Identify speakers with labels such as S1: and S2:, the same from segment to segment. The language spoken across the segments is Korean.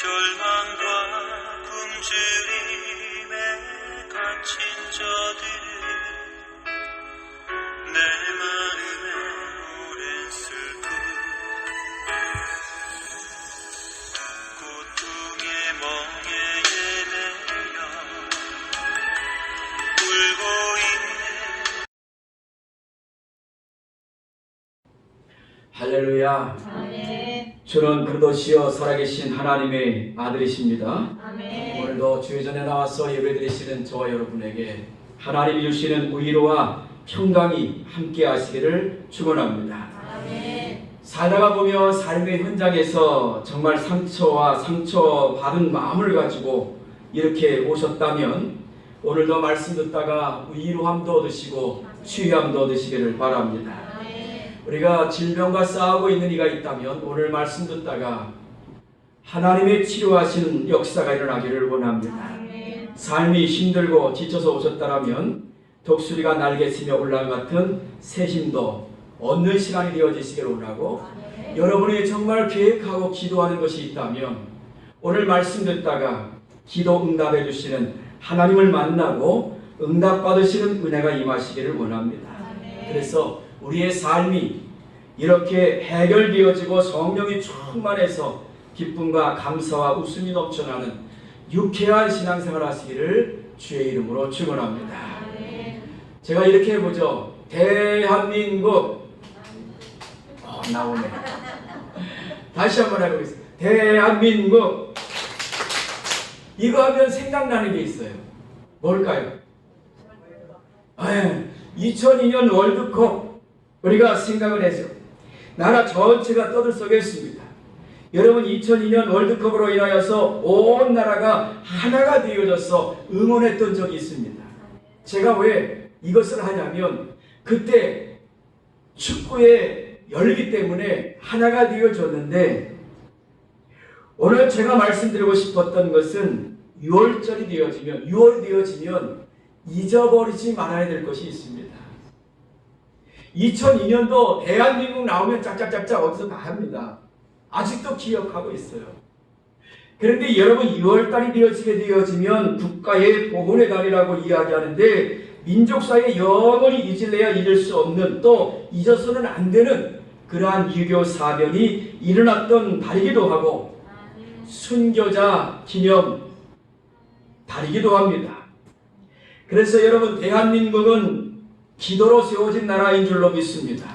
S1: 절망과 굶주림에 갇힌 저들 내 마음에 오랜 슬픔 고통의 멍에에 매여 울고 있네.
S2: 할렐루야.
S3: 아멘.
S2: 주는 그리스도시여 살아계신 하나님의 아들이십니다.
S3: 아멘.
S2: 오늘도 주의 전에 나와서 예배드리시는 저와 여러분에게 하나님이 주시는 위로와 평강이 함께 하시기를 축원합니다.
S3: 아멘.
S2: 살다가 보면 삶의 현장에서 정말 상처와 상처받은 마음을 가지고 이렇게 오셨다면 오늘도 말씀 듣다가 위로함도 얻으시고 치유함도 얻으시기를 바랍니다. 우리가 질병과 싸우고 있는 이가 있다면 오늘 말씀 듣다가 하나님의 치료하시는 역사가 일어나기를 원합니다. 삶이 힘들고 지쳐서 오셨다면 독수리가 날개 치며 올라간 같은 새 힘도 얻는 시간이 되어지시기를 원하고, 여러분이 정말 계획하고 기도하는 것이 있다면 오늘 말씀 듣다가 기도 응답해 주시는 하나님을 만나고 응답 받으시는 은혜가 임하시기를 원합니다. 그래서 우리의 삶이 이렇게 해결되어지고 성령이 충만해서 기쁨과 감사와 웃음이 넘쳐나는 유쾌한 신앙생활 하시기를 주의 이름으로 축원합니다. 제가 이렇게 해보죠. 대한민국 나오네. 다시 한번 해보겠습니다. 대한민국. 이거 하면 생각나는 게 있어요. 뭘까요? 2002년 월드컵 우리가 생각을 해서 나라 전체가 떠들썩했습니다. 여러분, 2002년 월드컵으로 인하여서 온 나라가 하나가 되어져서 응원했던 적이 있습니다. 제가 왜 이것을 하냐면 그때 축구의 열기 때문에 하나가 되어졌는데, 오늘 제가 말씀드리고 싶었던 것은 6월절이 되어지면 6월이 되어지면 잊어버리지 말아야 될 것이 있습니다. 2002년도 대한민국 나오면 짝짝짝짝 어디서 다 합니다. 아직도 기억하고 있어요. 그런데 여러분, 6월달이 되어지게 되어지면 국가의 복원의 달이라고 이야기하는데, 민족사에 영원히 잊을래야 잊을 수 없는, 또 잊어서는 안 되는 그러한 유교 사변이 일어났던 달이기도 하고 순교자 기념 달이기도 합니다. 그래서 여러분, 대한민국은 기도로 세워진 나라인 줄로 믿습니다.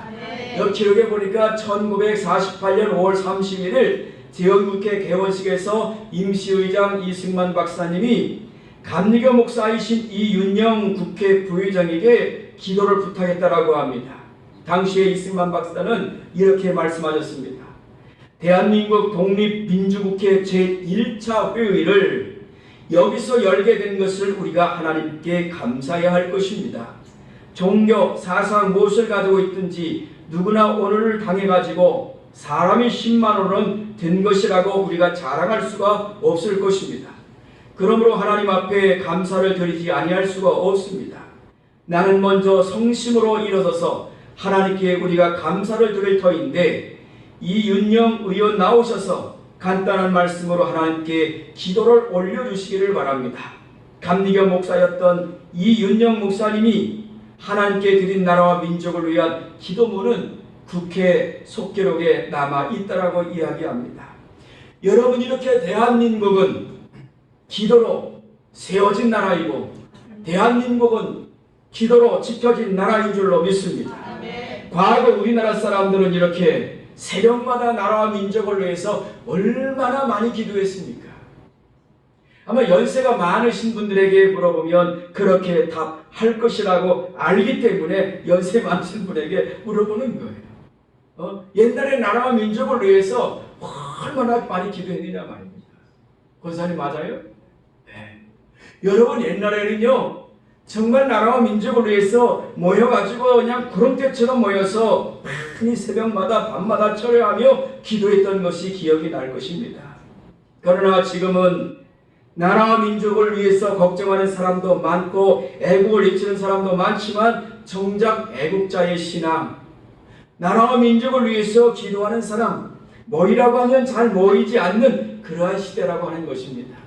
S2: 여기 기록에 보니까 1948년 5월 31일 제헌국회 개원식에서 임시의장 이승만 박사님이 감리교 목사이신 이윤영 국회 부의장에게 기도를 부탁했다라고 합니다. 당시에 이승만 박사는 이렇게 말씀하셨습니다. 대한민국 독립민주국회 제1차 회의를 여기서 열게 된 것을 우리가 하나님께 감사해야 할 것입니다. 종교, 사상 무엇을 가지고 있든지 누구나 오늘을 당해가지고 사람이 10만 원은 된 것이라고 우리가 자랑할 수가 없을 것입니다. 그러므로 하나님 앞에 감사를 드리지 아니할 수가 없습니다. 나는 먼저 성심으로 일어서서 하나님께 우리가 감사를 드릴 터인데, 이윤영 의원 나오셔서 간단한 말씀으로 하나님께 기도를 올려주시기를 바랍니다. 감리교 목사였던 이윤영 목사님이 하나님께 드린 나라와 민족을 위한 기도문은 국회 속기록에 남아있다라고 이야기합니다. 여러분, 이렇게 대한민국은 기도로 세워진 나라이고 대한민국은 기도로 지켜진 나라인 줄로 믿습니다. 과거 우리나라 사람들은 이렇게 새벽마다 나라와 민족을 위해서 얼마나 많이 기도했습니까? 아마 연세가 많으신 분들에게 물어보면 그렇게 답할 것이라고 알기 때문에 연세 많으신 분에게 물어보는 거예요. 옛날에 나라와 민족을 위해서 얼마나 많이 기도했느냐 말입니다. 권사님 맞아요? 네. 여러분, 옛날에는요 정말 나라와 민족을 위해서 모여가지고 그냥 구름대처럼 모여서 많이 새벽마다 밤마다 철회하며 기도했던 것이 기억이 날 것입니다. 그러나 지금은 나라와 민족을 위해서 걱정하는 사람도 많고 애국을 외치는 사람도 많지만 정작 애국자의 신앙, 나라와 민족을 위해서 기도하는 사람, 모이라고 하면 잘 모이지 않는 그러한 시대라고 하는 것입니다.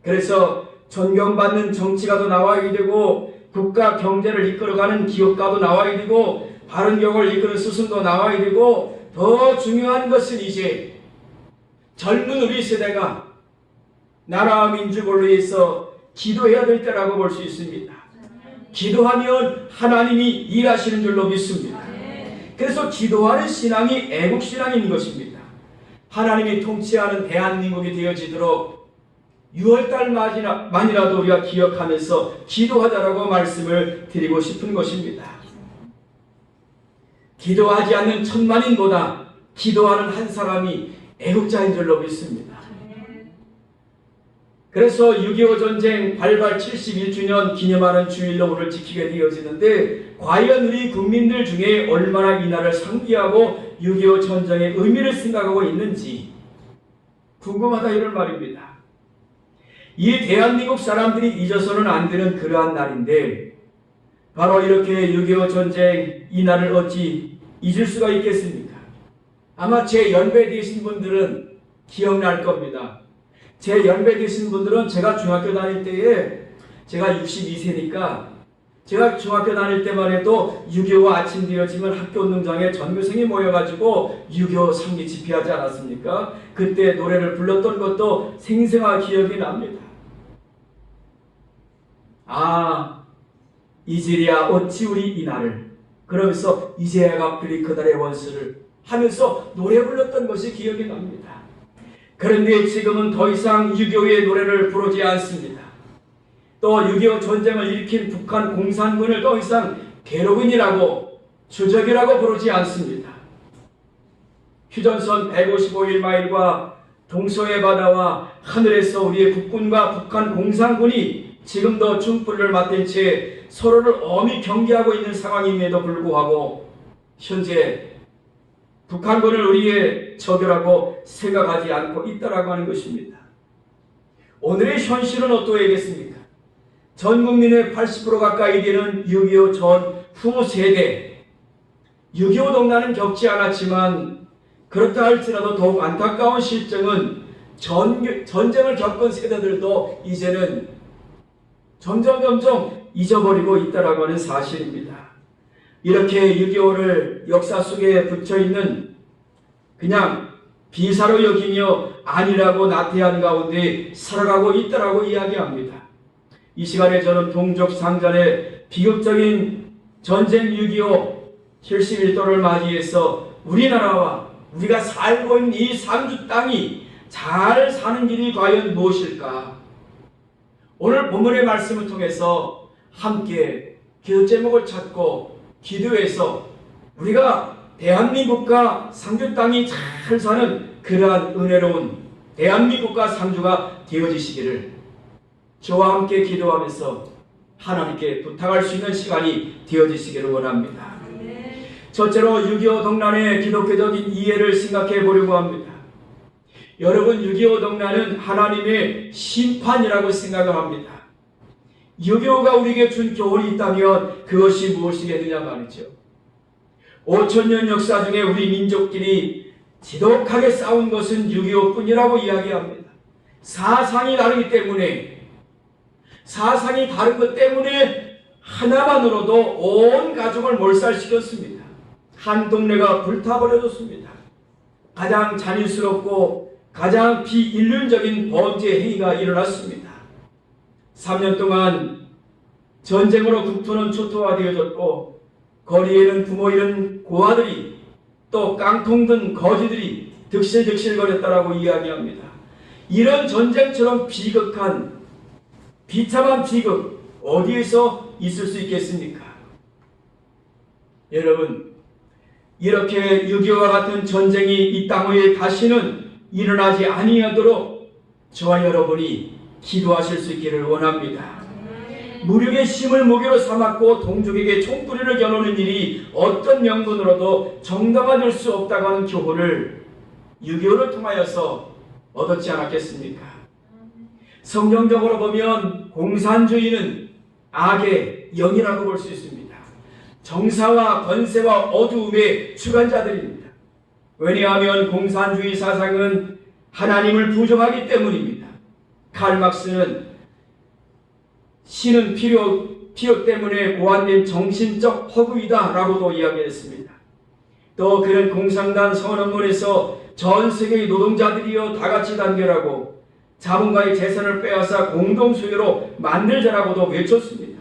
S2: 그래서 존경받는 정치가도 나와야 되고 국가 경제를 이끌어가는 기업가도 나와야 되고 바른경을 이끄는 스승도 나와야 되고 더 중요한 것은 이제 젊은 우리 세대가 나라와 민족을 위해서 기도해야 될 때라고 볼 수 있습니다. 기도하면 하나님이 일하시는 줄로 믿습니다. 그래서 기도하는 신앙이 애국신앙인 것입니다. 하나님이 통치하는 대한민국이 되어지도록 6월달만이라도 우리가 기억하면서 기도하자라고 말씀을 드리고 싶은 것입니다. 기도하지 않는 천만인보다 기도하는 한 사람이 애국자인 줄로 믿습니다. 그래서 6.25 전쟁 발발 71주년 기념하는 주일로 오늘 지키게 되어지는데 과연 우리 국민들 중에 얼마나 이 날을 상기하고 6.25 전쟁의 의미를 생각하고 있는지 궁금하다 이런 말입니다. 이 대한민국 사람들이 잊어서는 안 되는 그러한 날인데 바로 이렇게 6.25 전쟁 이 날을 어찌 잊을 수가 있겠습니까? 아마 제 연배 되신 분들은 기억날 겁니다. 제 연배 되신 분들은 제가 중학교 다닐 때에 제가 62세니까 제가 중학교 다닐 때만 해도 6.25 아침 되어지면 학교 운동장에 전교생이 모여가지고 6.25 상기 집회하지 않았습니까? 그때 노래를 불렀던 것도 생생하게 기억이 납니다. 아, 이제야 어찌 우리 이날을 그러면서 이제야가 풀리 그날의 원수를 하면서 노래 불렀던 것이 기억이 납니다. 그런데 지금은 더 이상 6.25의 노래를 부르지 않습니다. 또 6.25 전쟁을 일으킨 북한 공산군을 더 이상 괴로운이라고 주적이라고 부르지 않습니다. 휴전선 155일마일과 동서의 바다와 하늘에서 우리의 국군과 북한 공산군이 지금도 중불을 맞댄 채 서로를 엄히 경계하고 있는 상황임에도 불구하고 현재 북한군을 우리의 적이라고 생각하지 않고 있다라고 하는 것입니다. 오늘의 현실은 어떠하겠습니까? 전 국민의 80% 가까이 되는 6.25 전후 세대 6.25 동란은 겪지 않았지만 그렇다 할지라도 더욱 안타까운 실정은 전쟁을 겪은 세대들도 이제는 점점 잊어버리고 있다라고 하는 사실입니다. 이렇게 6.25를 역사 속에 붙여있는 그냥 비사로 여기며 아니라고 나태한 가운데 살아가고 있다라고 이야기합니다. 이 시간에 저는 동족상잔의 비극적인 전쟁 6.25 71도를 맞이해서 우리나라와 우리가 살고 있는 이 상주 땅이 잘 사는 길이 과연 무엇일까? 오늘 본문의 말씀을 통해서 함께 기도 제목을 찾고 기도해서 우리가 대한민국과 상주 땅이 잘 사는 그러한 은혜로운 대한민국과 상주가 되어지시기를 저와 함께 기도하면서 하나님께 부탁할 수 있는 시간이 되어지시기를 원합니다. 첫째로 6.25 동란의 기독교적인 이해를 생각해 보려고 합니다. 여러분 6.25 동란은 하나님의 심판이라고 생각을 합니다. 6.25가 우리에게 준 교훈이 있다면 그것이 무엇이겠느냐 말이죠. 5,000년 역사 중에 우리 민족끼리 지독하게 싸운 것은 6.25뿐이라고 이야기합니다. 사상이 다르기 때문에 사상이 다른 것 때문에 하나만으로도 온 가족을 몰살시켰습니다. 한 동네가 불타버려졌습니다. 가장 잔인스럽고 가장 비인륜적인 범죄 행위가 일어났습니다. 3년 동안 전쟁으로 국토는 초토화되어졌고 거리에는 부모 잃은 고아들이 또 깡통 든 거지들이 득실득실거렸다라고 이야기합니다. 이런 전쟁처럼 비극한 비참한 비극 어디에서 있을 수 있겠습니까? 여러분 이렇게 6.25와 같은 전쟁이 이 땅 위에 다시는 일어나지 아니하도록 저와 여러분이 기도하실 수 있기를 원합니다. 무력의 힘을 무기로 삼았고 동족에게 총구리를 겨누는 일이 어떤 명분으로도 정당화될 수 없다고 하는 교훈을 6.25를 통하여서 얻었지 않았겠습니까? 성경적으로 보면 공산주의는 악의 영이라고 볼 수 있습니다. 정사와 권세와 어두움의 주관자들입니다. 왜냐하면 공산주의 사상은 하나님을 부정하기 때문입니다. 칼 막스는 신은 필요 때문에 고안된 정신적 허구이다라고도 이야기했습니다. 또 그는 공산당 선언문에서 전 세계의 노동자들이여 다같이 단결하고 자본가의 재산을 빼앗아 공동소유로 만들자라고도 외쳤습니다.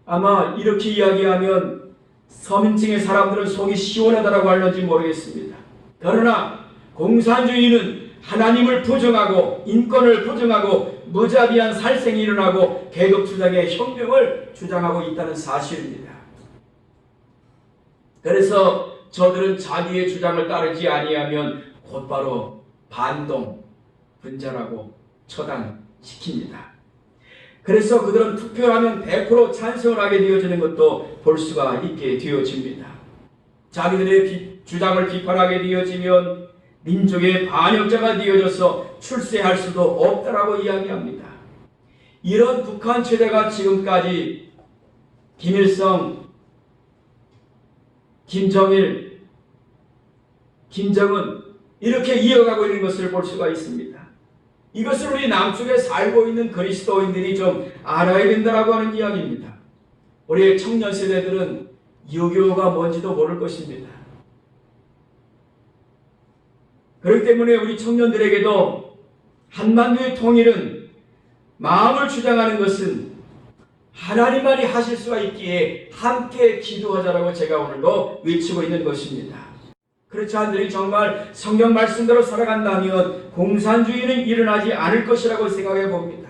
S2: 아마 이렇게 이야기하면 서민층의 사람들은 속이 시원하다라고 할는지 모르겠습니다. 그러나 공산주의는 하나님을 부정하고 인권을 부정하고 무자비한 살생이 일어나고 계급투쟁의 혁명을 주장하고 있다는 사실입니다. 그래서 저들은 자기의 주장을 따르지 아니하면 곧바로 반동, 분절하고 처단시킵니다. 그래서 그들은 투표하면 100% 찬성을 하게 되어지는 것도 볼 수가 있게 되어집니다. 자기들의 주장을 비판하게 되어지면 민족의 반역자가 되어져서 출세할 수도 없다라고 이야기합니다. 이런 북한 체제가 지금까지 김일성, 김정일, 김정은 이렇게 이어가고 있는 것을 볼 수가 있습니다. 이것을 우리 남쪽에 살고 있는 그리스도인들이 좀 알아야 된다라고 하는 이야기입니다. 우리의 청년 세대들은 유교가 뭔지도 모를 것입니다. 그렇기 때문에 우리 청년들에게도 한반도의 통일은 마음을 주장하는 것은 하나님만이 하실 수가 있기에 함께 기도하자라고 제가 오늘도 외치고 있는 것입니다. 그렇지 않으니 정말 성경 말씀대로 살아간다면 공산주의는 일어나지 않을 것이라고 생각해 봅니다.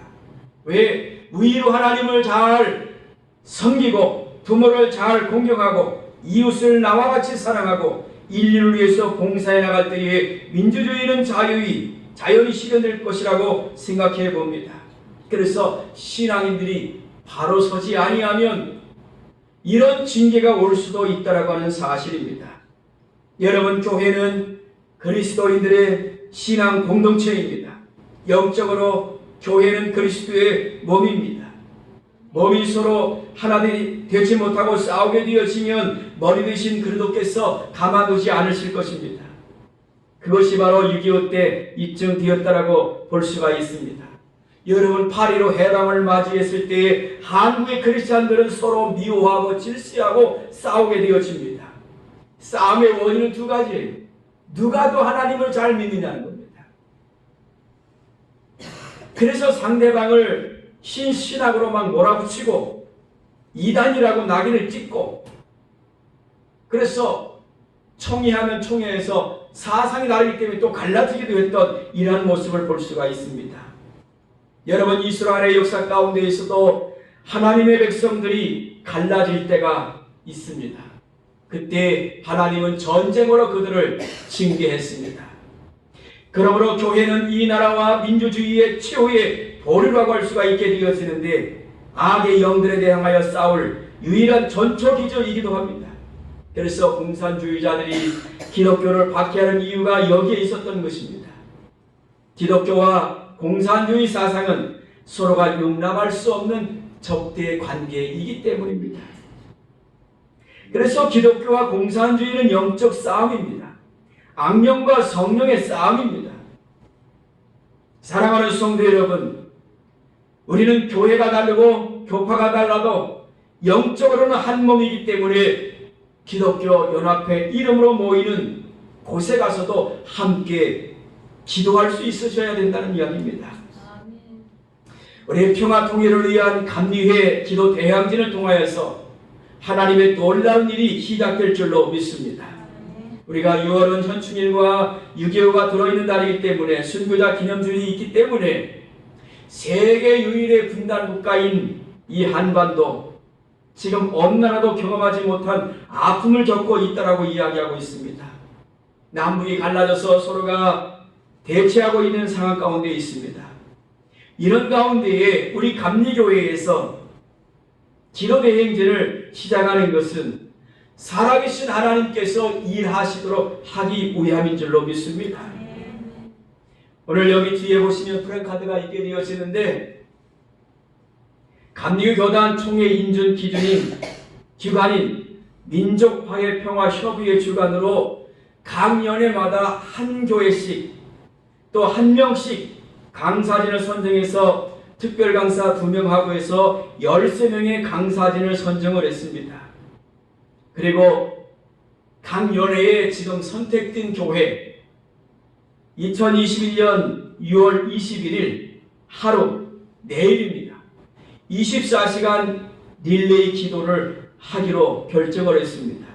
S2: 왜? 위로 하나님을 잘 섬기고 부모를 잘 공경하고 이웃을 나와 같이 사랑하고 인류를 위해서 봉사해 나갈 때에 민주주의는 자연히 실현될 것이라고 생각해 봅니다. 그래서 신앙인들이 바로 서지 아니하면 이런 징계가 올 수도 있다라고 하는 사실입니다. 여러분, 교회는 그리스도인들의 신앙 공동체입니다. 영적으로 교회는 그리스도의 몸입니다. 몸이 서로 하나 되지 못하고 싸우게 되어지면 머리 대신 그리스도께서 가만두지 않으실 것입니다. 그것이 바로 6.25 때 입증되었다라고 볼 수가 있습니다. 여러분, 8.15 해방을 맞이했을 때 한국의 크리스찬들은 서로 미워하고 질시하고 싸우게 되어집니다. 싸움의 원인은 두 가지예요. 누가 더 하나님을 잘 믿느냐는 겁니다. 그래서 상대방을 신신학으로 막 몰아붙이고 이단이라고 낙인을 찍고, 그래서 총회하면 총회에서 사상이 다르기 때문에 또 갈라지기도 했던 이러한 모습을 볼 수가 있습니다. 여러분, 이스라엘의 역사 가운데에서도 하나님의 백성들이 갈라질 때가 있습니다. 그때 하나님은 전쟁으로 그들을 징계했습니다. 그러므로 교회는 이 나라와 민주주의의 최후의 보루라고 할 수가 있게 되어지는데 악의 영들에 대하여 싸울 유일한 전초기전이기도 합니다. 그래서 공산주의자들이 기독교를 박해하는 이유가 여기에 있었던 것입니다. 기독교와 공산주의 사상은 서로가 용납할 수 없는 적대 관계이기 때문입니다. 그래서 기독교와 공산주의는 영적 싸움입니다. 악령과 성령의 싸움입니다. 사랑하는 성도 여러분, 우리는 교회가 다르고 교파가 달라도 영적으로는 한 몸이기 때문에 기독교 연합회 이름으로 모이는 곳에 가서도 함께 기도할 수 있으셔야 된다는 이야기입니다. 우리의 평화 통일을 위한 감리회 기도 대항진을 통하여서 하나님의 놀라운 일이 시작될 줄로 믿습니다. 우리가 6월은 현충일과 6.25가 들어있는 달이기 때문에 순교자 기념주일이 있기 때문에 세계 유일의 분단 국가인 이 한반도, 지금 어느 나라도 경험하지 못한 아픔을 겪고 있다라고 이야기하고 있습니다. 남북이 갈라져서 서로가 대치하고 있는 상황 가운데 있습니다. 이런 가운데에 우리 감리교회에서 기도대행진을 시작하는 것은 살아계신 하나님께서 일하시도록 하기 위함인 줄로 믿습니다. 오늘 여기 뒤에 보시면 프랭카드가 있게 되어지는데, 감리교 교단 총회 인준 기준인 기관인 민족화해평화협의회 주관으로 각 연회마다 한 교회씩 또 한 명씩 강사진을 선정해서 특별 강사 2명하고 해서 13명의 강사진을 선정을 했습니다. 그리고 각 연회에 지금 선택된 교회 2021년 6월 21일 하루 내일입니다. 24시간 릴레이 기도를 하기로 결정을 했습니다.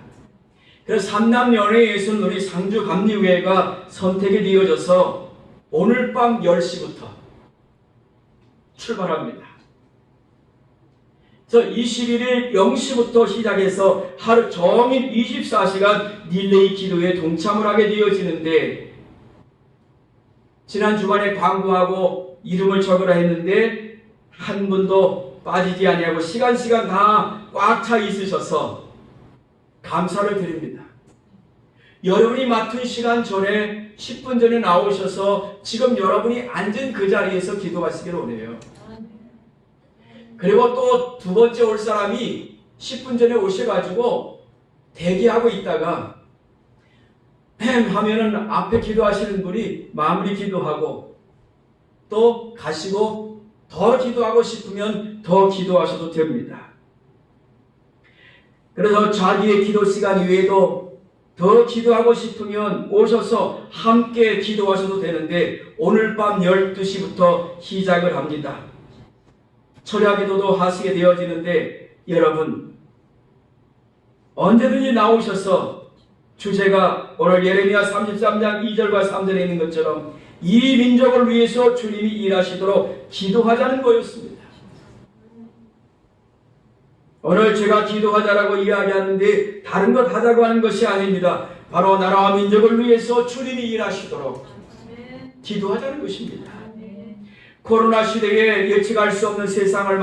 S2: 그래서 삼남연회에서는 우리 상주 감리교회가 선택이 되어져서 오늘 밤 10시부터 출발합니다. 그래서 21일 0시부터 시작해서 하루 종일 24시간 릴레이 기도에 동참을 하게 되어지는데 지난 주간에 광고하고 이름을 적으라 했는데 한 분도 빠지지 아니하고 시간 다 꽉 차 있으셔서 감사를 드립니다. 여러분이 맡은 시간 전에 10분 전에 나오셔서 지금 여러분이 앉은 그 자리에서 기도하시기를 원해요. 그리고 또 두 번째 올 사람이 10분 전에 오셔가지고 대기하고 있다가 하면은 앞에 기도하시는 분이 마무리 기도하고 또 가시고 더 기도하고 싶으면 더 기도하셔도 됩니다. 그래서 자기의 기도 시간 이외에도 더 기도하고 싶으면 오셔서 함께 기도하셔도 되는데 오늘 밤 12시부터 시작을 합니다. 철야 기도도 하시게 되어지는데 여러분 언제든지 나오셔서 주제가 오늘 예레미야 33장 2절과 3절에 있는 것처럼 이 민족을 위해서 주님이 일하시도록 기도하자는 거였습니다. 오늘 제가 기도하자라고 이야기하는데 다른 것 하자고 하는 것이 아닙니다. 바로 나라와 민족을 위해서 주님이 일하시도록 기도하자는 것입니다. 코로나 시대에 예측할 수 없는 세상을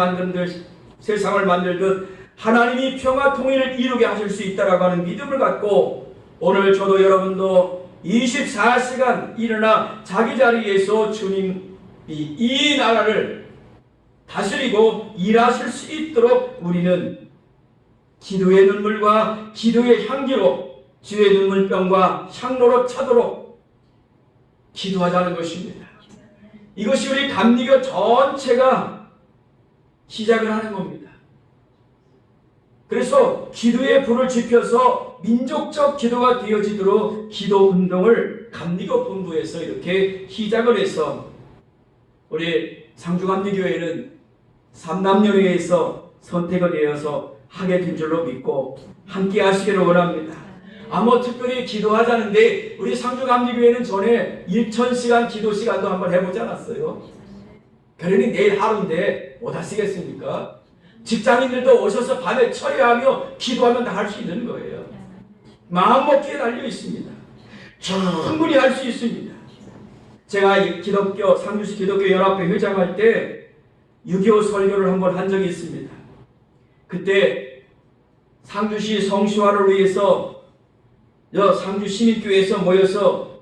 S2: 만들듯 하나님이 평화 통일을 이루게 하실 수 있다라고 하는 믿음을 갖고 오늘 저도 여러분도 24시간 일어나 자기 자리에서 주님이 이 나라를 다스리고 일하실 수 있도록 우리는 기도의 눈물과 기도의 향기로 주의 눈물병과 향로로 차도록 기도하자는 것입니다. 이것이 우리 감리교 전체가 시작을 하는 겁니다. 그래서 기도의 불을 지펴서 민족적 기도가 되어지도록 기도 운동을 감리교 본부에서 이렇게 시작을 해서 우리 상주감리교회는 삼남연회에서 선택이 되어서 하게 된 줄로 믿고 함께 하시기를 원합니다. 특별히 기도하자는데 우리 상주감리교회는 전에 1000시간 기도 시간도 한번 해보지 않았어요? 그러니 내일 하루인데 못 하시겠습니까? 직장인들도 오셔서 밤에 처리하며 기도하면 다 할 수 있는 거예요. 마음먹기에 달려 있습니다. 충분히 할 수 있습니다. 제가 상주시 기독교 연합회 회장할 때 6.25 설교를 한번 한 적이 있습니다. 그때 상주시 성시화를 위해서 상주 시민교회에서 모여서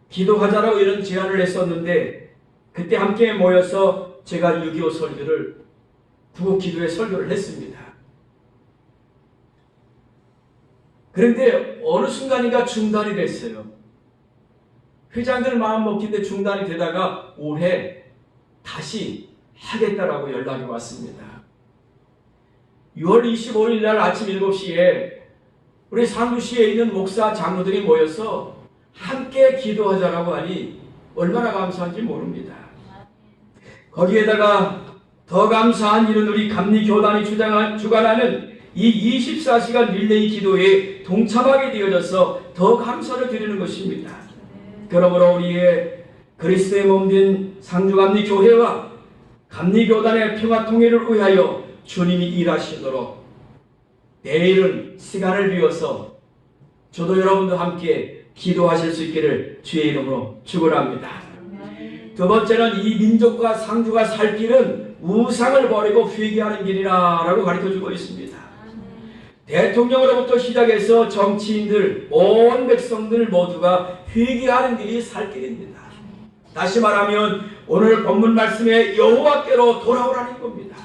S2: 기도하자라고 이런 제안을 했었는데 그때 함께 모여서 제가 6.25 설교를 구국 기도의 설교를 했습니다. 그런데 어느 순간인가 중단이 됐어요. 회장들 마음 먹기인데 중단이 되다가 올해 다시 하겠다라고 연락이 왔습니다. 6월 25일 날 아침 7시에 우리 상주시에 있는 목사 장로들이 모여서 함께 기도하자라고 하니 얼마나 감사한지 모릅니다. 거기에다가 더 감사한 일은 우리 감리교단이 주관하는 이 24시간 릴레이 기도에 동참하게 되어져서 더 감사를 드리는 것입니다. 그러므로 우리의 그리스도의 몸된 상주감리교회와 감리교단의 평화통일을 위하여 주님이 일하시도록 내일은 시간을 비워서 저도 여러분도 함께 기도하실 수 있기를 주의 이름으로 축원합니다. 두 번째는 이 민족과 상주가 살 길은 우상을 버리고 회개하는 길이라고 가르쳐주고 있습니다. 대통령으로부터 시작해서 정치인들, 온 백성들 모두가 회개하는 길이 살 길입니다. 다시 말하면 오늘 본문 말씀에 여호와께로 돌아오라는 겁니다.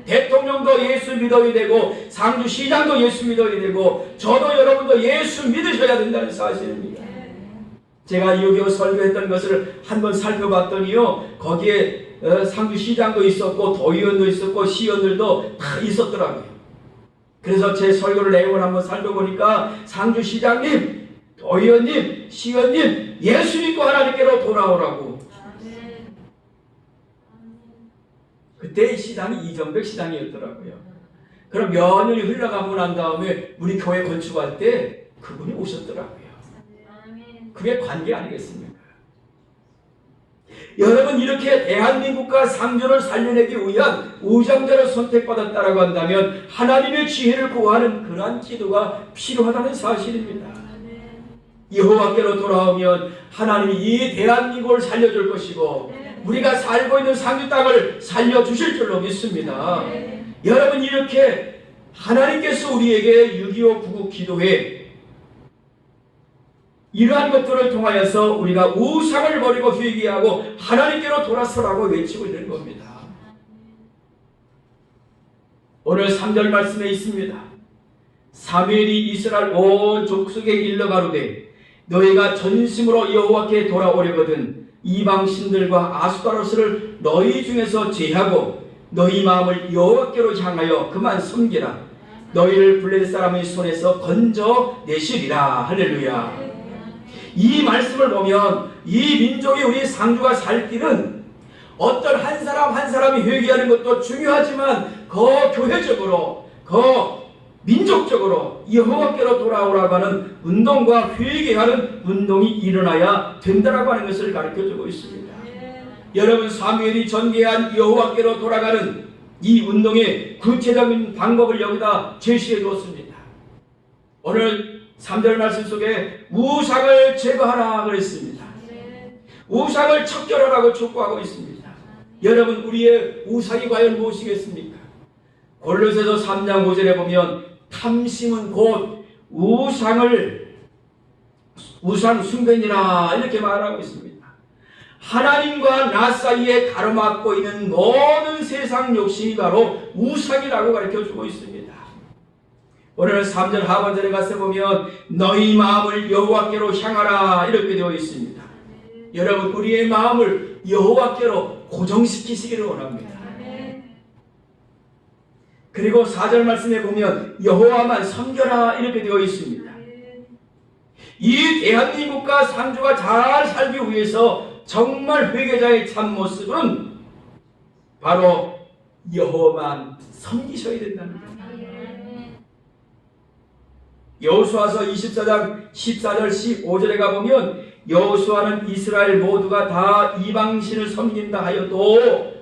S2: 대통령도 예수 믿어야 되고 상주시장도 예수 믿어야 되고 저도 여러분도 예수 믿으셔야 된다는 사실입니다. 제가 6.25 설교했던 것을 한번 살펴봤더니요, 거기에 상주시장도 있었고 도의원도 있었고 시의원들도 다 있었더라고요. 그래서 제 설교를 내용을 한번 살펴보니까 상주시장님, 도의원님, 시의원님 예수 믿고 하나님께로 돌아오라고. 그때 시장이 이정백 시장이었더라고요. 그럼 몇 년이 흘러가고 난 다음에 우리 교회 건축할 때 그분이 오셨더라고요. 그게 관계 아니겠습니까? 여러분, 이렇게 대한민국과 상주를 살려내기 위한 우정자를 선택받았다라고 한다면 하나님의 지혜를 구하는 그러한 기도가 필요하다는 사실입니다. 여호와께로 돌아오면 하나님이 이 대한민국을 살려줄 것이고 우리가 살고 있는 상주 땅을 살려주실 줄로 믿습니다. 여러분, 이렇게 하나님께서 우리에게 6.25 구국 기도회 이러한 것들을 통하여서 우리가 우상을 버리고 회개하고 하나님께로 돌아서라고 외치고 있는 겁니다. 오늘 3절 말씀에 있습니다. 사무엘이 이스라엘 온 족속에 일러 가로되 너희가 전심으로 여호와께 돌아오려거든 이방 신들과 아스타로스를 너희 중에서 제하고 너희 마음을 여호와께로 향하여 그만 섬기라. 너희를 블레셋 사람의 손에서 건져내시리라. 할렐루야. 이 말씀을 보면 이 민족이 우리 상주가 살 길은 어떤 한 사람 한 사람이 회개하는 것도 중요하지만 더 교회적으로 더 민족적으로 여호와께로 돌아오라고 하는 운동과 회개하는 운동이 일어나야 된다라고 하는 것을 가르쳐주고 있습니다. 여러분, 사무엘이 전개한 여호와께로 돌아가는 이 운동의 구체적인 방법을 여기다 제시해 두었습니다. 오늘 3절 말씀 속에 우상을 제거하라 그랬습니다. 우상을 척결하라고 촉구하고 있습니다. 여러분, 우리의 우상이 과연 무엇이겠습니까? 골로새서 3장 5절에 보면 탐심은 곧 우상 숭배니라 이렇게 말하고 있습니다. 하나님과 나 사이에 가로막고 있는 모든 세상 욕심이 바로 우상이라고 가르쳐주고 있습니다. 오늘 3절 하반절에 가서 보면 너희 마음을 여호와께로 향하라 이렇게 되어 있습니다. 여러분, 우리의 마음을 여호와께로 고정시키시기를 원합니다. 그리고 4절 말씀에 보면 여호와만 섬겨라 이렇게 되어 있습니다. 이 대한민국과 상주가 잘 살기 위해서 정말 회개자의 참모습은 바로 여호와만 섬기셔야 된다는 겁니다. 여호수아서 24장 14절 15절에 가보면 여호수아는 이스라엘 모두가 다 이방신을 섬긴다 하여도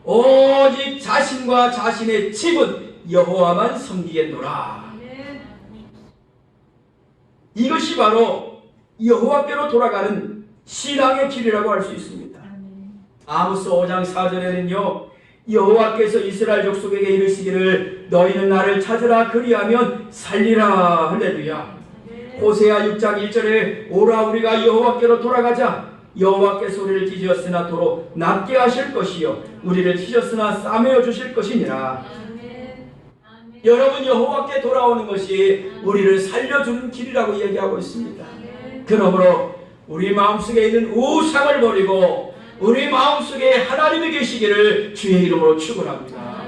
S2: 오직 자신과 자신의 집은 여호와만 섬기겠노라. 이것이 바로 여호와께로 돌아가는 신앙의 길이라고 할 수 있습니다. 아모스 5장 4절에는요 여호와께서 이스라엘 족속에게 이르시기를 너희는 나를 찾으라 그리하면 살리라. 할렐루야. 호세아 6장 1절에 오라 우리가 여호와께로 돌아가자. 여호와께서 우리를 찢으셨으나 도로 낫게 하실 것이요 우리를 찢으셨으나 싸매어 주실 것이니라. 여러분, 여호와께 돌아오는 것이 우리를 살려주는 길이라고 얘기하고 있습니다. 그러므로 우리 마음속에 있는 우상을 버리고 우리 마음속에 하나님이 계시기를 주의 이름으로 축원합니다.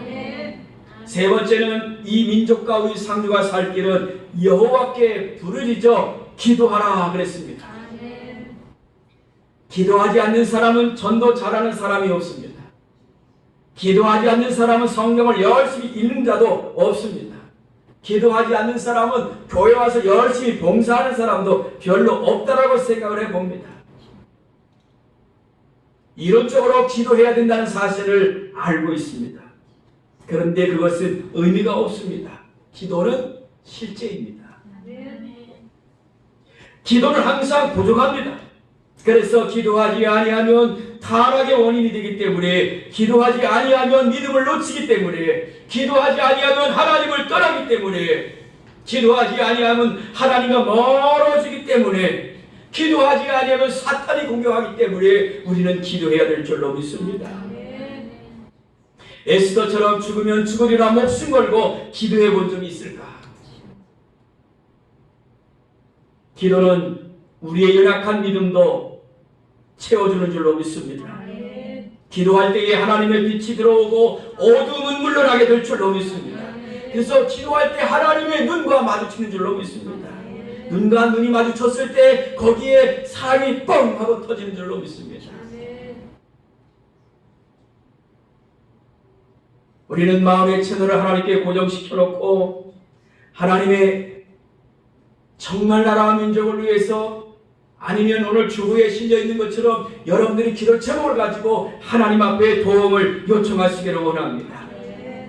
S2: 세 번째는 이 민족과 우리 상주가 살 길은 여호와께 부르짖어 기도하라 그랬습니다. 기도하지 않는 사람은 전도 잘하는 사람이 없습니다. 기도하지 않는 사람은 성경을 열심히 읽는 자도 없습니다. 기도하지 않는 사람은 교회 와서 열심히 봉사하는 사람도 별로 없다라고 생각을 해봅니다. 이론적으로 기도해야 된다는 사실을 알고 있습니다. 그런데 그것은 의미가 없습니다. 기도는 실제입니다. 기도는 항상 부족합니다. 그래서 기도하지 아니하면 타락의 원인이 되기 때문에, 기도하지 아니하면 믿음을 놓치기 때문에, 기도하지 아니하면 하나님을 떠나기 때문에, 기도하지 아니하면 하나님과 멀어지기 때문에, 기도하지 아니하면 사탄이 공격하기 때문에 우리는 기도해야 될 줄로 믿습니다. 에스더처럼 죽으면 죽으리라 목숨 걸고 기도해 본 적이 있을까? 기도는 우리의 연약한 믿음도 채워주는 줄로 믿습니다. 기도할 때에 하나님의 빛이 들어오고 어둠은 물러나게 될 줄로 믿습니다. 그래서 기도할 때 하나님의 눈과 마주치는 줄로 믿습니다. 눈과 눈이 마주쳤을 때 거기에 사랑이 뻥 하고 터지는 줄로 믿습니다. 우리는 마음의 채널을 하나님께 고정시켜 놓고 하나님의 정말 나라와 민족을 위해서 아니면 오늘 주부에 실려 있는 것처럼 여러분들이 기도 제목을 가지고 하나님 앞에 도움을 요청하시기를 원합니다.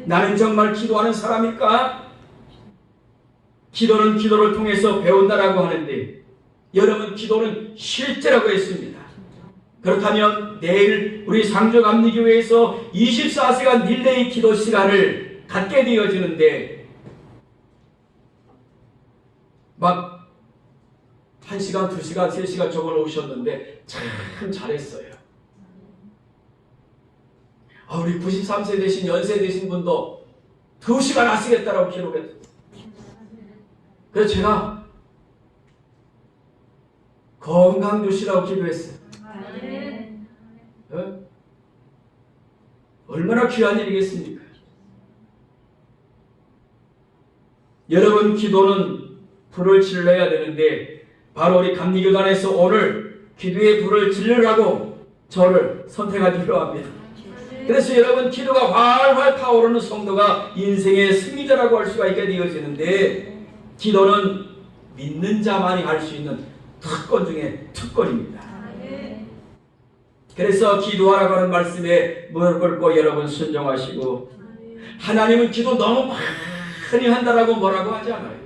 S2: 나는 정말 기도하는 사람일까? 기도는 기도를 통해서 배운다라고 하는데 여러분 기도는 실제라고 했습니다. 그렇다면 내일 우리 상주감리교회에서 24시간 릴레이 기도 시간을 갖게 되어지는데 막 1시간, 2시간, 3시간 적어놓으셨는데 참 잘했어요. 우리 93세 되신 연세 되신 분도 2시간 하시겠다라고 기록했어요. 그래서 제가 건강 주시라고 기도했어요. 네? 얼마나 귀한 일이겠습니까? 여러분 기도는 불을 질러야 되는데 바로 우리 감리교단에서 오늘 기도의 불을 질르라고 저를 선택하기로 합니다. 그래서 여러분 기도가 활활 타오르는 성도가 인생의 승리자라고 할 수가 있게 되어지는데 기도는 믿는 자만이 할 수 있는 특권 중에 특권입니다. 그래서 기도하라고 하는 말씀에 무릎 꿇고 여러분 순종하시고 하나님은 기도 너무 많이 한다라고 뭐라고 하지 않아요.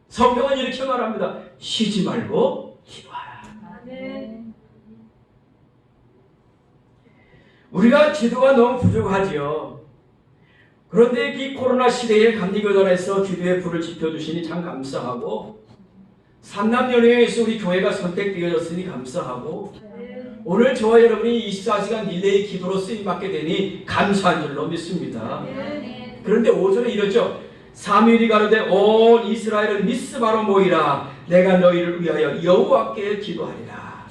S2: 성경은 이렇게 말합니다. 쉬지 말고 기도하라. 우리가 기도가 너무 부족하지요. 그런데 이 코로나 시대에 감리교단에서 기도의 불을 지펴주시니 참 감사하고 삼남연회에서 우리 교회가 선택되어졌으니 감사하고 오늘 저와 여러분이 24시간 릴레이 기도로 쓰임받게 되니 감사한 줄로 믿습니다. 그런데 5절에 이러죠. 사무엘이 가로되 온 이스라엘은 미스바로 모이라 내가 너희를 위하여 여호와께 기도하리라.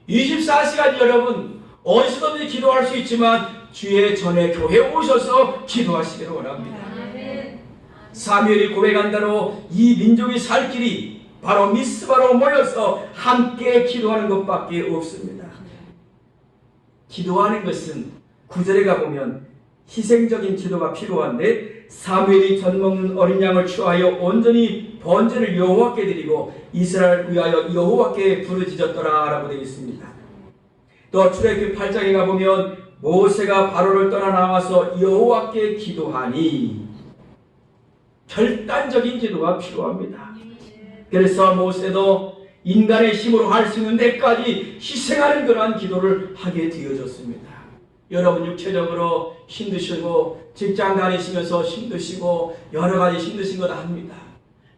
S2: 24시간 여러분 어디서든지 기도할 수 있지만 주의 전에 교회에 오셔서 기도하시기를 원합니다. 사무엘이 고백한 대로 이 민족이 살 길이 바로 미스바로 모여서 함께 기도하는 것밖에 없습니다. 기도하는 것은 9절에 가보면 희생적인 기도가 필요한데 사무엘이 젖 먹는 어린 양을 취하여 온전히 번제를 여호와께 드리고 이스라엘을 위하여 여호와께 부르짖었더라 라고 되어 있습니다. 또 출애굽기 8장에 가보면 모세가 바로를 떠나 나와서 여호와께 기도하니 결단적인 기도가 필요합니다. 그래서 모세도 인간의 힘으로 할 수 있는 데까지 희생하는 그러한 기도를 하게 되어졌습니다. 여러분 육체적으로 힘드시고 직장 다니시면서 힘드시고 여러 가지 힘드신 거 다 합니다.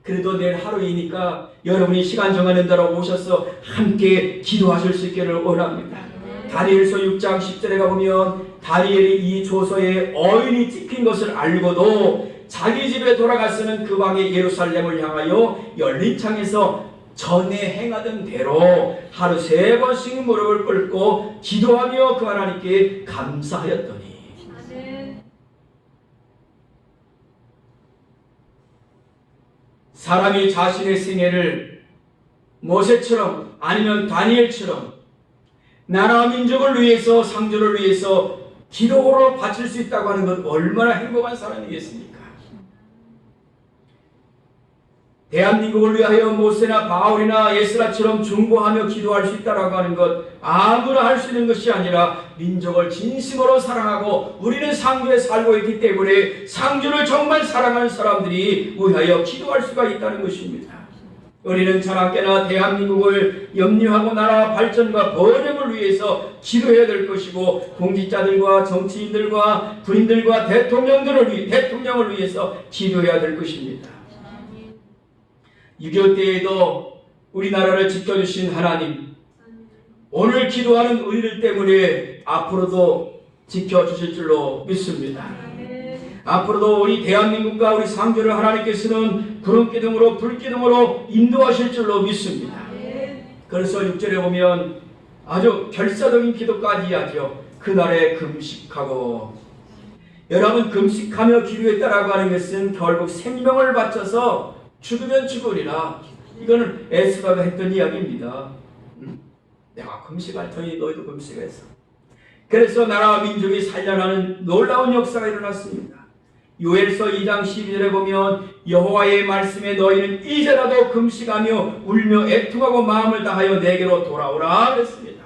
S2: 그래도 내일 하루이니까 여러분이 시간 정하는 대로 오셔서 함께 기도하실 수 있기를 원합니다. 다니엘서 6장 10절에 가보면 다니엘이 이 조서에 어인이 찍힌 것을 알고도 자기 집에 돌아가서는 그 방에 예루살렘을 향하여 열린 창에서 전에 행하던 대로 하루 3번씩 무릎을 꿇고 기도하며 그 하나님께 감사하였더니 사람이 자신의 생애를 모세처럼 아니면 다니엘처럼 나라와 민족을 위해서 상주를 위해서 기도로 바칠 수 있다고 하는 건 얼마나 행복한 사람이겠습니까? 대한민국을 위하여 모세나 바울이나 에스라처럼 중보하며 기도할 수 있다고 하는 것 아무나 할 수 있는 것이 아니라 민족을 진심으로 사랑하고 우리는 상주에 살고 있기 때문에 상주를 정말 사랑하는 사람들이 위하여 기도할 수가 있다는 것입니다. 우리는 자나깨나 대한민국을 염려하고 나라 발전과 번영을 위해서 기도해야 될 것이고 공직자들과 정치인들과 군인들과 대통령을 위해서 기도해야 될 것입니다. 6.25 때에도 우리나라를 지켜주신 하나님, 오늘 기도하는 우리들 때문에 앞으로도 지켜주실 줄로 믿습니다. 앞으로도 우리 대한민국과 우리 상주를 하나님께서는 구름기둥으로 불기둥으로 인도하실 줄로 믿습니다. 그래서 6절에 보면 아주 결사적인 기도까지 하죠. 그날에 금식하고. 여러분, 금식하며 기도했다라고 하는 것은 결국 생명을 바쳐서 죽으면 죽으리라. 이거는 에스더가 했던 이야기입니다. 내가 금식할 터니 너희도 금식했어. 그래서 나라와 민족이 살려나는 놀라운 역사가 일어났습니다. 요엘서 2장 12절에 보면 여호와의 말씀에 너희는 이제라도 금식하며 울며 애통하고 마음을 다하여 내게로 돌아오라 그랬습니다.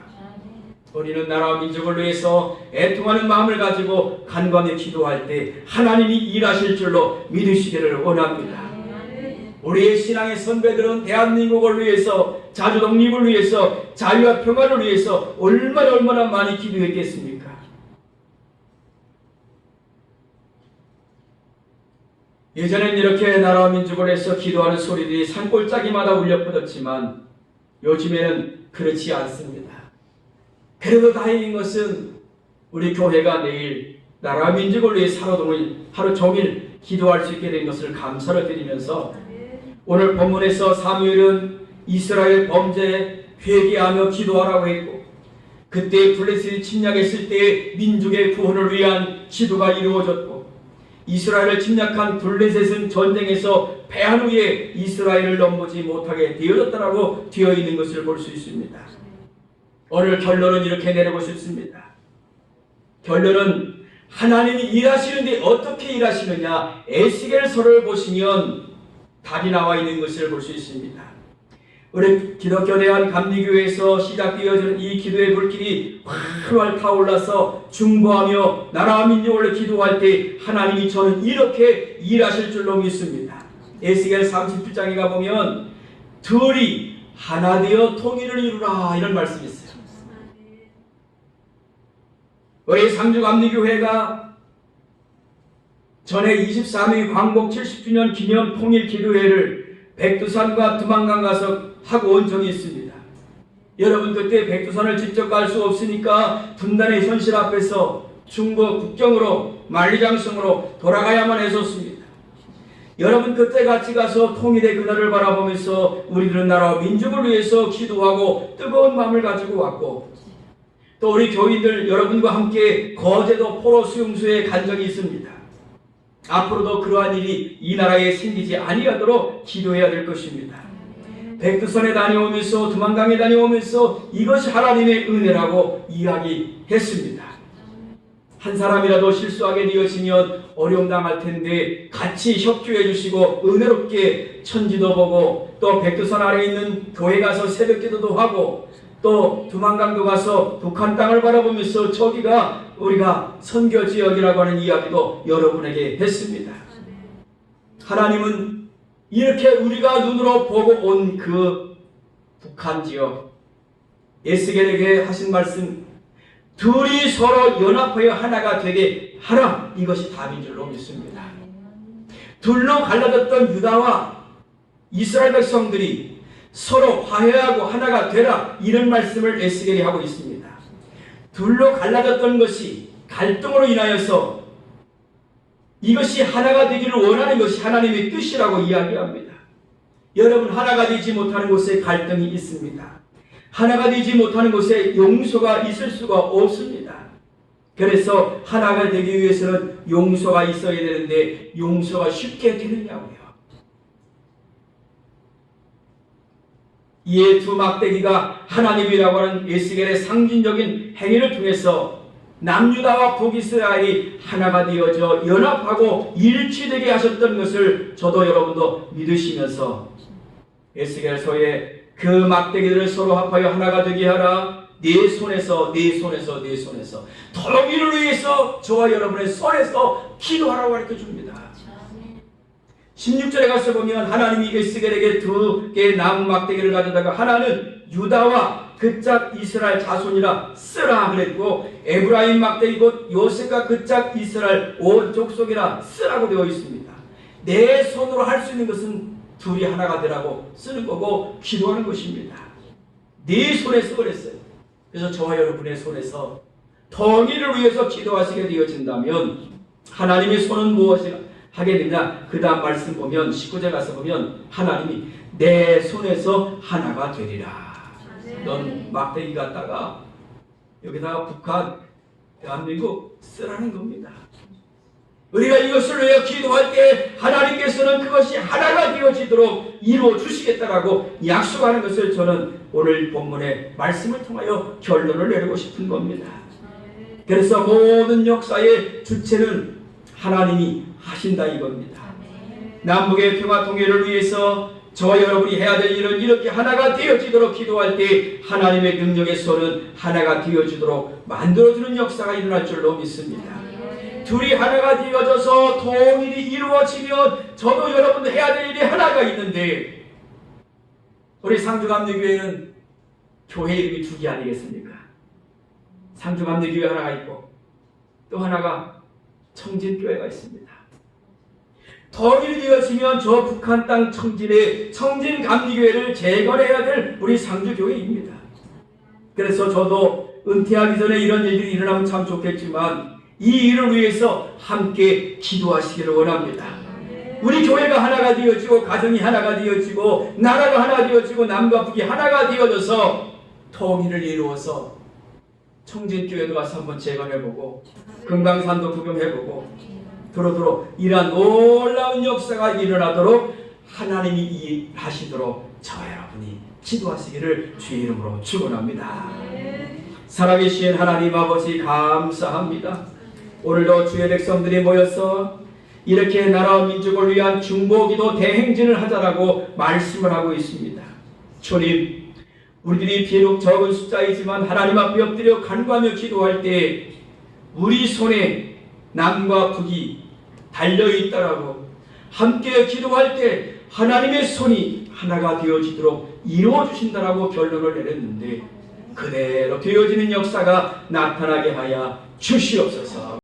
S2: 우리는 나라와 민족을 위해서 애통하는 마음을 가지고 간과하며 기도할 때 하나님이 일하실 줄로 믿으시기를 원합니다. 우리의 신앙의 선배들은 대한민국을 위해서, 자주 독립을 위해서, 자유와 평화를 위해서 얼마나 많이 기도했겠습니까? 예전엔 이렇게 나라와 민족을 위해서 기도하는 소리들이 산골짜기마다 울려 퍼졌지만 요즘에는 그렇지 않습니다. 그래도 다행인 것은 우리 교회가 내일 나라와 민족을 위해 하루 종일 기도할 수 있게 된 것을 감사를 드리면서 오늘 본문에서 사무엘은 이스라엘 범죄에 회개하며 기도하라고 했고, 그때 블레셋이 침략했을 때 민족의 구원을 위한 기도가 이루어졌고, 이스라엘을 침략한 블레셋은 전쟁에서 패한 후에 이스라엘을 넘보지 못하게 되어졌다라고 되어 있는 것을 볼 수 있습니다. 오늘 결론은 이렇게 내리고 싶습니다. 결론은 하나님이 일하시는데 어떻게 일하시느냐, 에스겔서를 보시면 답이 나와 있는 것을 볼 수 있습니다. 우리 기독교 대한감리교회에서 시작되어지는 이 기도의 불길이 활활 타올라서 중보하며 나라와 민족을 기도할 때 하나님이 저는 이렇게 일하실 줄로 믿습니다. 에스겔 37장에 가보면 둘이 하나 되어 통일을 이루라 이런 말씀이 있어요. 우리 상주감리교회가 전에 23회 광복 70주년 기념 통일 기도회를 백두산과 두만강 가서 하고 온 적이 있습니다. 여러분, 그때 백두산을 직접 갈 수 없으니까 분단의 현실 앞에서 중국 국경으로 만리장성으로 돌아가야만 했었습니다. 여러분, 그때 같이 가서 통일의 그날을 바라보면서 우리들은 나라와 민족을 위해서 기도하고 뜨거운 마음을 가지고 왔고, 또 우리 교인들 여러분과 함께 거제도 포로 수용소에 간 적이 있습니다. 앞으로도 그러한 일이 이 나라에 생기지 아니하도록 기도해야 될 것입니다. 백두산에 다녀오면서 두만강에 다녀오면서 이것이 하나님의 은혜라고 이야기했습니다. 한 사람이라도 실수하게 되어지면 어려움 당할 텐데 같이 협조해 주시고 은혜롭게 천지도 보고, 또 백두산 아래에 있는 교회 가서 새벽 기도도 하고, 또 두만강도 가서 북한 땅을 바라보면서 저기가 우리가 선교 지역이라고 하는 이야기도 여러분에게 했습니다. 하나님은 이렇게 우리가 눈으로 보고 온 그 북한 지역, 에스겔에게 하신 말씀, 둘이 서로 연합하여 하나가 되게 하라, 이것이 답인 줄로 믿습니다. 둘로 갈라졌던 유다와 이스라엘 백성들이 서로 화해하고 하나가 되라, 이런 말씀을 에스겔이 하고 있습니다. 둘로 갈라졌던 것이 갈등으로 인하여서 이것이 하나가 되기를 원하는 것이 하나님의 뜻이라고 이야기합니다. 여러분, 하나가 되지 못하는 곳에 갈등이 있습니다. 하나가 되지 못하는 곳에 용서가 있을 수가 없습니다. 그래서 하나가 되기 위해서는 용서가 있어야 되는데 용서가 쉽게 되느냐고요. 이에 두 막대기가 하나님이라고 하는 에스겔의 상징적인 행위를 통해서 남유다와 북이스라엘이 하나가 되어져 연합하고 일치되게 하셨던 것을 저도 여러분도 믿으시면서 에스겔서에 그 막대기들을 서로 합하여 하나가 되게 하라, 네 손에서 통일을 위해서 저와 여러분의 손에서 기도하라고 가르쳐 줍니다. 16절에 가서 보면 하나님이 에스겔에게 두 개의 나무 막대기를 가져다가 하나는 유다와 그짝 이스라엘 자손이라 쓰라 그랬고, 에브라임 막대기 곧 요셉과 그짝 이스라엘 온 족속이라 쓰라고 되어 있습니다. 내 손으로 할 수 있는 것은 둘이 하나가 되라고 쓰는 거고 기도하는 것입니다. 네 손에서 그랬어요. 그래서 저와 여러분의 손에서 통일을 위해서 기도하시게 되어진다면 하나님의 손은 무엇을 하게 되냐? 그 다음 말씀 보면 19절 가서 보면 하나님이 내 손에서 하나가 되리라. 넌 막대기 갖다가 여기다가 북한, 대한민국 쓰라는 겁니다. 우리가 이것을 위해 기도할 때 하나님께서는 그것이 하나가 되어지도록 이루어 주시겠다라고 약속하는 것을 저는 오늘 본문의 말씀을 통하여 결론을 내리고 싶은 겁니다. 그래서 모든 역사의 주체는 하나님이 하신다 이겁니다. 남북의 평화 통일을 위해서 저와 여러분이 해야 될 일은 이렇게 하나가 되어지도록 기도할 때 하나님의 능력의 손은 하나가 되어지도록 만들어주는 역사가 일어날 줄로 믿습니다. 둘이 하나가 되어져서 통일이 이루어지면 저도 여러분도 해야 될 일이 하나가 있는데 우리 상주감리교회는 교회 이름이 두 개 아니겠습니까? 상주감리교회 하나가 있고 또 하나가 청진교회가 있습니다. 통일이 되어지면 저 북한 땅 청진의 청진감리교회를 재건해야 될 우리 상주교회입니다. 그래서 저도 은퇴하기 전에 이런 일들이 일어나면 참 좋겠지만 이 일을 위해서 함께 기도하시기를 원합니다. 우리 교회가 하나가 되어지고 가정이 하나가 되어지고 나라가 하나 되어지고 남과 북이 하나가 되어져서 통일을 이루어서 청진교회도 가서 한번 재건해보고 금강산도 구경해보고 도로도로 이러한 놀라운 역사가 일어나도록 하나님이 일하시도록 저와 여러분이 기도하시기를 주의 이름으로 축원합니다. 살아계신 하나님 아버지 감사합니다. 오늘도 주의 백성들이 모여서 이렇게 나라와 민족을 위한 중보기도 대행진을 하자라고 말씀을 하고 있습니다. 주님, 우리들이 비록 적은 숫자이지만 하나님 앞에 엎드려 간구하며 기도할 때 우리 손에 남과 북이 달려있다라고 함께 기도할 때 하나님의 손이 하나가 되어지도록 이루어주신다라고 결론을 내렸는데 그대로 되어지는 역사가 나타나게 하여 주시옵소서.